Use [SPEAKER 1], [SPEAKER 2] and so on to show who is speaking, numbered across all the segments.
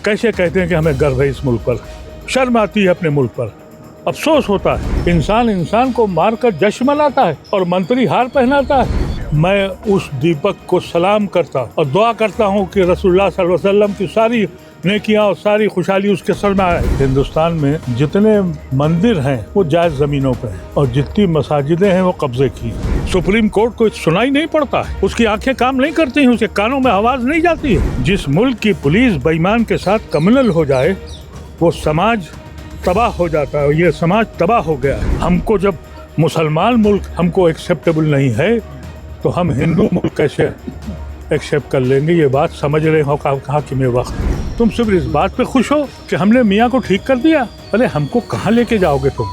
[SPEAKER 1] कैसे कहते हैं कि हमें गर्व है इस मुल्क पर, शर्म आती है अपने मुल्क पर, अफसोस होता है। इंसान इंसान को मारकर जश्न मनाता है और मंत्री हार पहनाता है। मैं उस दीपक को सलाम करता और दुआ करता हूँ कि रसूलुल्लाह सल्लल्लाहु अलैहि वसल्लम की सारी नेकियां और सारी खुशहाली उसके सर में आए। हिंदुस्तान में जितने मंदिर हैं वो जायज जमीनों पे हैं और जितनी मसाजिदें हैं वो कब्जे की। सुप्रीम कोर्ट को सुनाई नहीं पड़ता है, उसकी आंखें काम नहीं करती हैं, उसके कानों में आवाज नहीं जाती है। जिस मुल्क की पुलिस बेईमान के साथ कम्युनल हो जाए वो समाज तबाह हो जाता है। ये समाज तबाह हो गया है। हमको जब मुसलमान मुल्क हमको एक्सेप्टेबल नहीं है तो हम हिंदू मुल्क कैसे एक्सेप्ट कर लेंगे? ये बात समझ रहे हो कहा कि मैं वक्त तुम सिर्फ इस बात पे खुश हो कि हमने मियाँ को ठीक कर दिया। अरे हमको कहाँ लेके जाओगे तुम?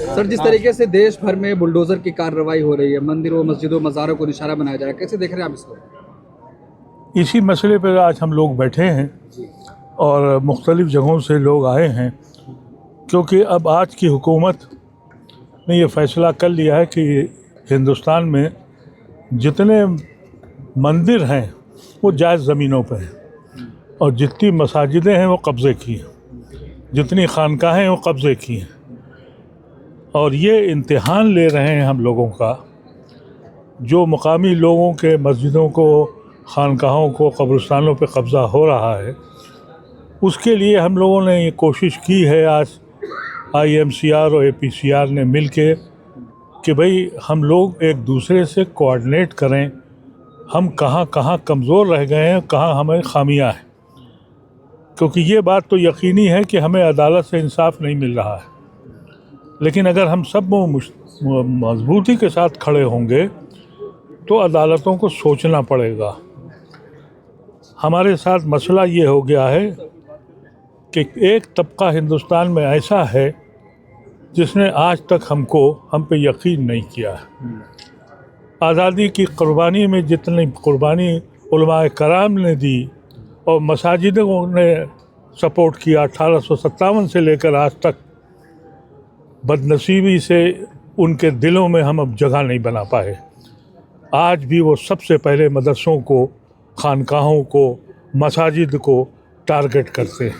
[SPEAKER 2] सर, जिस तरीके से देश भर में बुलडोजर की कार्रवाई हो रही है, मंदिरों मस्जिदों मज़ारों को निशाना बनाया जा रहा है, कैसे देख रहे हैं आप इसको?
[SPEAKER 1] इसी मसले पर आज हम लोग बैठे हैं और मुख्तलिफ जगहों से लोग आए हैं, क्योंकि अब आज की हुकूमत ने ये फ़ैसला कर लिया है कि हिंदुस्तान में जितने मंदिर हैं वो जायज़ ज़मीनों पर हैं और जितनी मसाजिदें हैं वो कब्ज़े की हैं, जितनी खानकाहें हैं वो कब्ज़े की हैं। और ये इम्तिहान ले रहे हैं हम लोगों का, जो मुकामी लोगों के मस्जिदों को, खानकाहों को, कब्रिस्तानों पे कब्ज़ा हो रहा है, उसके लिए हम लोगों ने ये कोशिश की है आज IMCR और APCR ने मिल के कि भाई हम लोग एक दूसरे से कोऑर्डिनेट करें, हम कहाँ कहाँ कमज़ोर रह गए हैं, कहाँ हमें खामियां हैं। क्योंकि ये बात तो यकीनी है कि हमें अदालत से इंसाफ नहीं मिल रहा है, लेकिन अगर हम सब मजबूती के साथ खड़े होंगे तो अदालतों को सोचना पड़ेगा। हमारे साथ मसला ये हो गया है कि एक तबका हिंदुस्तान में ऐसा है जिसने आज तक हम पे यकीन नहीं किया है। आज़ादी की कुर्बानी में जितनी कुर्बानी उलमाए कराम ने दी और मसाजिदों ने सपोर्ट किया 1857 से लेकर आज तक, बदनसीबी से उनके दिलों में हम अब जगह नहीं बना पाए। आज भी वो सबसे पहले मदरसों को, खानकाहों को, मसाजिद को टारगेट करते हैं।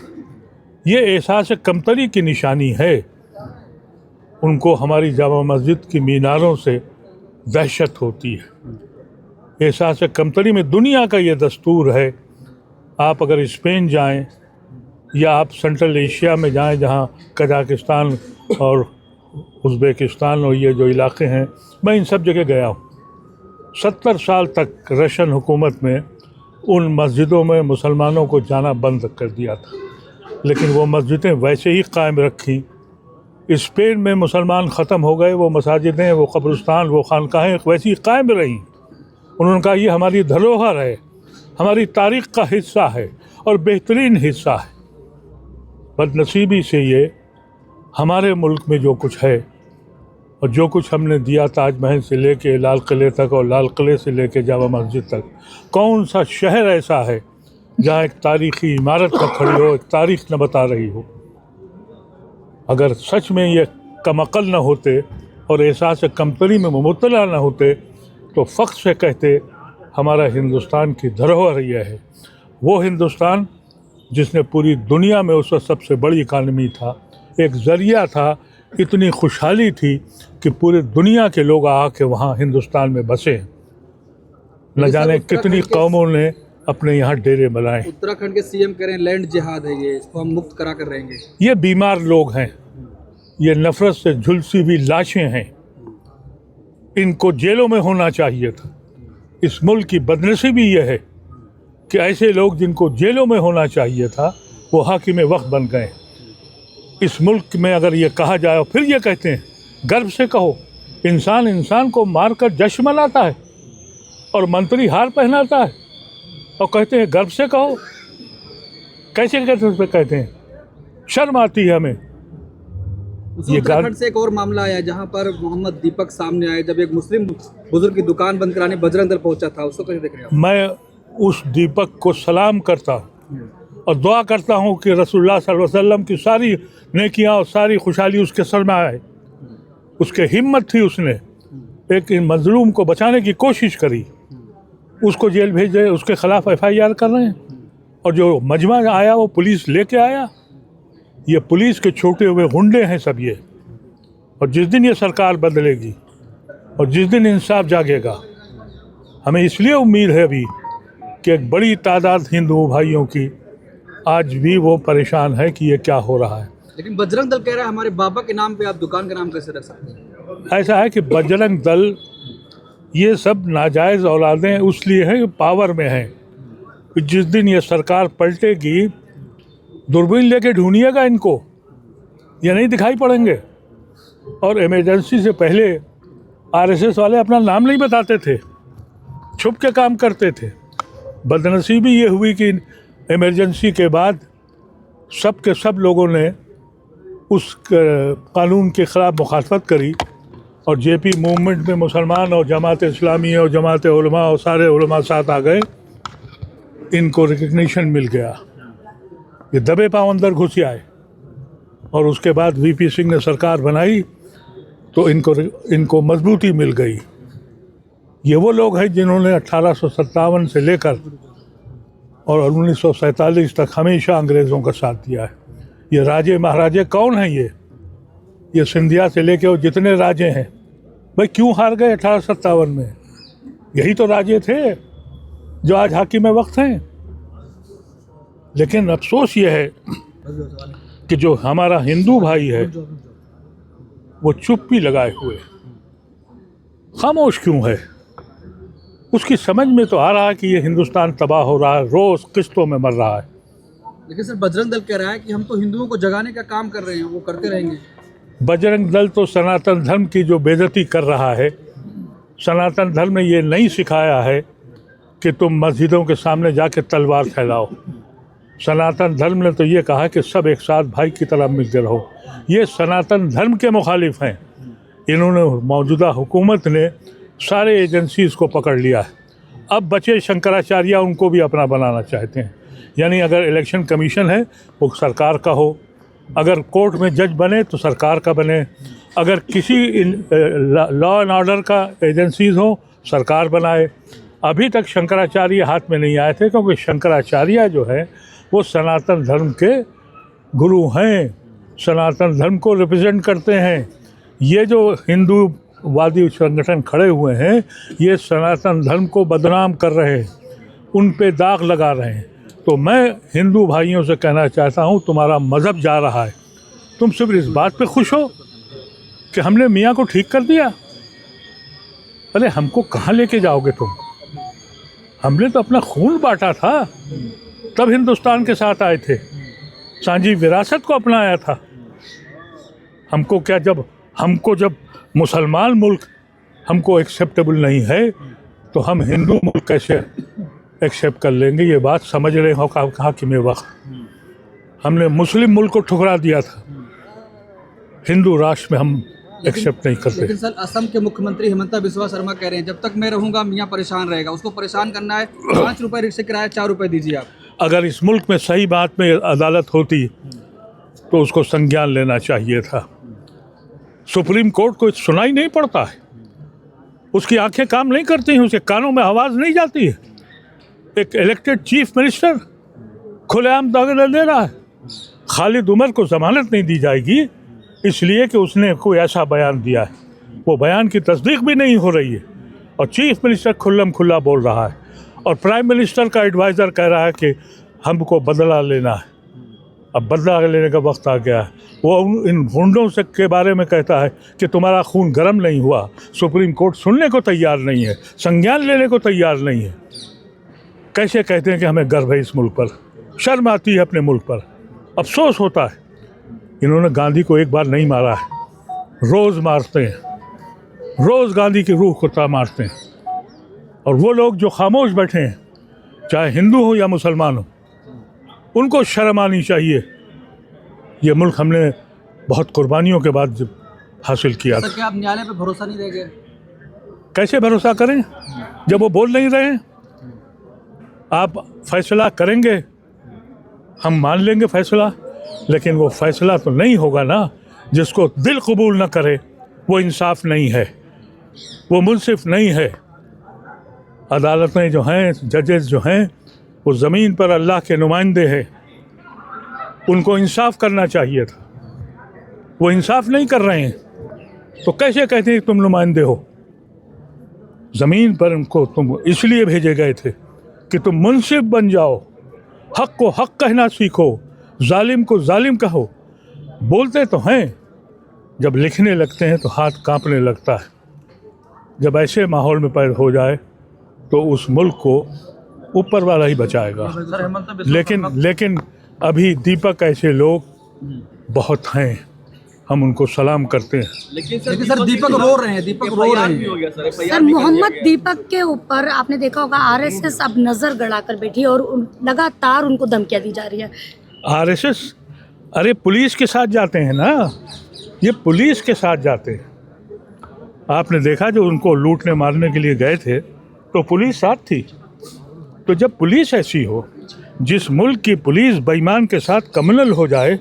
[SPEAKER 1] ये एहसास कमतरी की निशानी है। उनको हमारी जामा मस्जिद की मीनारों से दहशत होती है। एहसास कमतरी में दुनिया का ये दस्तूर है। आप अगर स्पेन जाएं या आप सेंट्रल एशिया में जाएं, जहां कजाकिस्तान और उज़्बेकिस्तान और ये जो इलाके हैं, मैं इन सब जगह गया हूँ। 70 साल तक रशियन हुकूमत में उन मस्जिदों में मुसलमानों को जाना बंद कर दिया था, लेकिन वो मस्जिदें वैसे ही कायम रखी। स्पेन में मुसलमान ख़त्म हो गए, वो मसाजिदें, वो कब्रिस्तान, वो खानकाहें वैसी कायम रहीं। उन्होंने कहा ये हमारी धरोहर है, हमारी तारीख़ का हिस्सा है और बेहतरीन हिस्सा है। बदनसीबी से ये हमारे मुल्क में जो कुछ है और जो कुछ हमने दिया, ताजमहल से लेके लाल किले तक और लाल किले से लेके जामा मस्जिद तक, कौन सा शहर ऐसा है जहाँ एक तारीख़ी इमारत न खड़ी हो, एक तारीख़ न बता रही हो? अगर सच में ये कमअक्ल न होते और एहसास कमतरी में मुबतला न होते तो फ़ख्र से कहते हमारा हिंदुस्तान की धरोहर यह है। वो हिंदुस्तान जिसने पूरी दुनिया में उस वक्त सबसे बड़ी इकानमी था, एक ज़रिया था, इतनी खुशहाली थी कि पूरे दुनिया के लोग आके वहाँ हिंदुस्तान में बसे। न जाने कितनी कौमों ने अपने यहाँ डेरे बनाए।
[SPEAKER 2] उत्तराखंड के CM कह रहे हैं लैंड जिहाद है ये, इसको हम मुक्त करा कर रहेंगे।
[SPEAKER 1] ये बीमार लोग हैं, ये नफरत से झुलसी हुई लाशें हैं। इनको जेलों में होना चाहिए था। इस मुल्क की बदनसीबी ये है कि ऐसे लोग जिनको जेलों में होना चाहिए था वो हाकिम वक्त बन गए। इस मुल्क में अगर ये कहा जाए, फिर ये कहते हैं, गर्व से कहो, इंसान इंसान को मारकर जश्न मनाता है और मंत्री हार पहनाता है और कहते हैं गर्व से कहो। कैसे कहते हैं? शर्म आती है हमें।
[SPEAKER 2] ये उत्तराखंड से एक और मामला आया जहां पर मोहम्मद दीपक सामने आए, जब एक मुस्लिम बुजुर्ग की दुकान बंद कराने बजरंग दल पहुंचा था, उसको कैसे देख रहे हैं?
[SPEAKER 1] मैं उस दीपक को सलाम करता हूँ और दुआ करता हूँ कि रसूलुल्लाह सल्लल्लाहु अलैहि वसल्लम की सारी नेकियां और सारी खुशहाली उसके सर में आए। उसके हिम्मत थी, उसने एक मजलूम को बचाने की कोशिश करी, उसको जेल भेज दे, उसके खिलाफ FIR कर रहे हैं। और जो मजमा आया वो पुलिस लेके आया। ये पुलिस के छोटे हुए गुंडे हैं सब ये। और जिस दिन ये सरकार बदलेगी और जिस दिन इंसाफ जागेगा, हमें इसलिए उम्मीद है अभी कि एक बड़ी तादाद हिंदू भाइयों की आज भी वो परेशान है कि ये क्या हो रहा है।
[SPEAKER 2] लेकिन बजरंग दल कह रहा है हमारे बाबा के नाम पे आप दुकान का नाम कैसे रख सकते हैं?
[SPEAKER 1] ऐसा है कि बजरंग दल ये सब नाजायज़ औलादें उसलिए हैं कि पावर में हैं। कि जिस दिन ये सरकार पलटेगी, दूरबीन लेके ढूंढिएगा इनको, ये नहीं दिखाई पड़ेंगे। और इमरजेंसी से पहले आरएसएस वाले अपना नाम नहीं बताते थे, छुप के काम करते थे। बदनसीबी ये हुई कि इमरजेंसी के बाद सब के सब लोगों ने उस कानून के ख़िलाफ़ मुखालफत करी और जेपी मूवमेंट में मुसलमान और जमात इस्लामी और जमात उलमा और सारे उलमा साथ आ गए। इनको रिकग्निशन मिल गया, ये दबे पाँव अंदर घुस आए। और उसके बाद वीपी सिंह ने सरकार बनाई तो इनको मजबूती मिल गई। ये वो लोग हैं जिन्होंने 1857 से लेकर और 1947 तक हमेशा अंग्रेज़ों का साथ दिया है। ये राजे महाराजे कौन हैं? ये सिंधिया से लेके और जितने राजे हैं, भाई क्यों हार गए 1857 में? यही तो राजे थे जो आज हाकिम वक्त हैं। लेकिन अफसोस ये है कि जो हमारा हिंदू भाई है वो चुप्पी लगाए हुए खामोश क्यों है? उसकी समझ में तो आ रहा है कि ये हिंदुस्तान तबाह हो रहा है, रोज़ किस्तों में मर रहा है।
[SPEAKER 2] लेकिन सर बजरंग दल कह रहा है कि हम तो हिंदुओं को जगाने का काम कर रहे हैं, वो करते रहेंगे।
[SPEAKER 1] बजरंग दल तो सनातन धर्म की जो बेइज्जती कर रहा है। सनातन धर्म ने ये नहीं सिखाया है कि तुम मस्जिदों के सामने जाके तलवार फैलाओ। सनातन धर्म ने तो ये कहा कि सब एक साथ भाई की तरह मिलकर रहो। ये सनातन धर्म के मुखालिफ हैं। इन्होंने मौजूदा हुकूमत ने सारे एजेंसीज़ को पकड़ लिया है। अब बचे शंकराचार्य, उनको भी अपना बनाना चाहते हैं। यानी अगर इलेक्शन कमीशन है वो सरकार का हो, अगर कोर्ट में जज बने तो सरकार का बने, अगर किसी लॉ एंड ऑर्डर का एजेंसीज़ हो सरकार बनाए। अभी तक शंकराचार्य हाथ में नहीं आए थे क्योंकि शंकराचार्य जो है वो सनातन धर्म के गुरु हैं, सनातन धर्म को रिप्रेजेंट करते हैं। ये जो हिंदूवादी संगठन खड़े हुए हैं ये सनातन धर्म को बदनाम कर रहे हैं, उन पे दाग लगा रहे हैं। तो मैं हिंदू भाइयों से कहना चाहता हूँ, तुम्हारा मज़हब जा रहा है, तुम सिर्फ इस बात पे खुश हो कि हमने मियाँ को ठीक कर दिया। अरे हमको कहाँ लेके जाओगे तुम? हमने तो अपना खून बांटा था, तब हिंदुस्तान के साथ आए थे, सांझी विरासत को अपनाया था। हमको क्या, जब मुसलमान मुल्क हमको एक्सेप्टेबल नहीं है तो हम हिंदू मुल्क कैसे एक्सेप्ट कर लेंगे? ये बात समझ रहे हो कहा कि मैं वक्त हमने मुस्लिम मुल्क को ठुकरा दिया था, हिंदू राष्ट्र में हम एक्सेप्ट नहीं करते।
[SPEAKER 2] लेकिन सर असम के मुख्यमंत्री हिमंता बिस्वा शर्मा कह रहे हैं जब तक मैं रहूंगा मियाँ परेशान रहेगा, उसको परेशान करना है। 5 रुपए रिक्शे किराया 4 रुपए दीजिए आप।
[SPEAKER 1] अगर इस मुल्क में सही बात में अदालत होती तो उसको संज्ञान लेना चाहिए था। सुप्रीम कोर्ट को सुनाई नहीं पड़ता है, उसकी आंखें काम नहीं करती हैं, उसके कानों में आवाज़ नहीं जाती है। एक इलेक्टेड चीफ मिनिस्टर खुलेआम दावे दे रहा है खालिद उमर को जमानत नहीं दी जाएगी इसलिए कि उसने कोई ऐसा बयान दिया है। वो बयान की तस्दीक भी नहीं हो रही है और चीफ मिनिस्टर खुल्लम खुल्ला बोल रहा है और प्राइम मिनिस्टर का एडवाइज़र कह रहा है कि हमको बदला लेना है। अब बदला लेने का वक्त आ गया है। वो इन गुंडों से के बारे में कहता है कि तुम्हारा खून गर्म नहीं हुआ। सुप्रीम कोर्ट सुनने को तैयार नहीं है, संज्ञान लेने को तैयार नहीं है। कैसे कहते हैं कि हमें गर्व है इस मुल्क पर? शर्म आती है अपने मुल्क पर, अफसोस होता है। इन्होंने गांधी को एक बार नहीं मारा है, रोज़ मारते हैं, रोज़ गांधी की रूह को मारते हैं। और वो लोग जो खामोश बैठे हैं, चाहे हिंदू हो या मुसलमान हो, उनको शर्म आनी चाहिए। ये मुल्क हमने बहुत कुर्बानियों के बाद हासिल किया था।
[SPEAKER 2] क्या आप न्यायालय पे भरोसा नहीं रह गए?
[SPEAKER 1] कैसे भरोसा करें जब वो बोल नहीं रहे? आप फैसला करेंगे, हम मान लेंगे फैसला, लेकिन वो फैसला तो नहीं होगा ना। जिसको दिल कबूल न करे वो इंसाफ नहीं है, वो मुंसिफ नहीं है। अदालतें जो हैं, जजेस जो हैं, वो ज़मीन पर अल्लाह के नुमाइंदे हैं, उनको इंसाफ करना चाहिए था। वो इंसाफ नहीं कर रहे हैं तो कैसे कहते हैं कि तुम नुमाइंदे हो? ज़मीन पर उनको तुम इसलिए भेजे गए थे कि तुम मुंसिफ बन जाओ, हक़ को हक़ कहना सीखो, जालिम को जालिम कहो। बोलते तो हैं, जब लिखने लगते हैं तो हाथ कांपने लगता है। जब ऐसे माहौल में पैदा हो जाए तो उस मुल्क को ऊपर वाला ही बचाएगा। लेकिन अभी दीपक ऐसे लोग बहुत हैं, हम उनको सलाम करते हैं।
[SPEAKER 2] लेकिन सर दीपक रो रहे हैं,
[SPEAKER 3] सर मोहम्मद दीपक के ऊपर आपने देखा होगा आरएसएस अब नजर गड़ाकर बैठी है और लगातार उनको धमकियां दी जा रही है।
[SPEAKER 1] आरएसएस, अरे पुलिस के साथ जाते हैं ना, ये पुलिस के साथ जाते हैं। आपने देखा जो उनको लूटने मारने के लिए गए थे तो पुलिस साथ थी। तो जब पुलिस ऐसी हो, जिस मुल्क की पुलिस बेईमान के साथ कम्युनल हो जाए,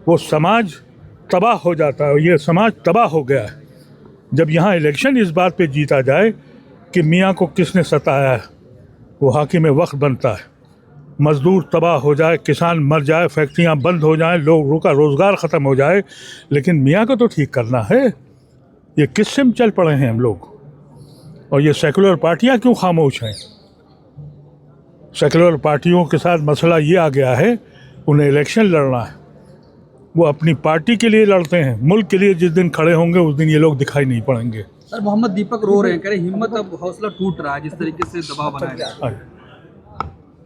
[SPEAKER 1] वो समाज तबाह हो जाता है। ये समाज तबाह हो गया है। जब यहाँ इलेक्शन इस बात पे जीता जाए कि मियाँ को किसने सताया है, वो हाकिम वक्त बनता है। मज़दूर तबाह हो जाए, किसान मर जाए, फैक्ट्रियाँ बंद हो जाएं, लोगों का रोज़गार ख़त्म हो जाए, लेकिन मियाँ को तो ठीक करना है। ये किससे में चल पड़े हैं हम लोग? और ये सेकुलर पार्टियाँ क्यों खामोश हैं? सेकुलर पार्टियों के साथ मसला ये आ गया है, उन्हें इलेक्शन लड़ना है, वो अपनी पार्टी के लिए लड़ते हैं। मुल्क के लिए जिस दिन खड़े होंगे उस दिन ये लोग दिखाई नहीं पड़ेंगे।
[SPEAKER 2] सर मोहम्मद दीपक रो रहे हैं, कह रहे हिम्मत अब हौसला टूट रहा है जिस तरीके से दबाव बनाया जा रहा है।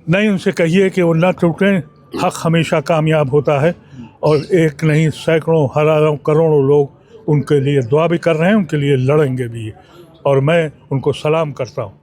[SPEAKER 1] नहीं, उनसे कहिए कि वो ना टूटें, हक हमेशा कामयाब होता है। और एक नहीं सैकड़ों हज़ारों करोड़ों लोग उनके लिए दुआ भी कर रहे हैं, उनके लिए लड़ेंगे भी। और मैं उनको सलाम करता हूँ।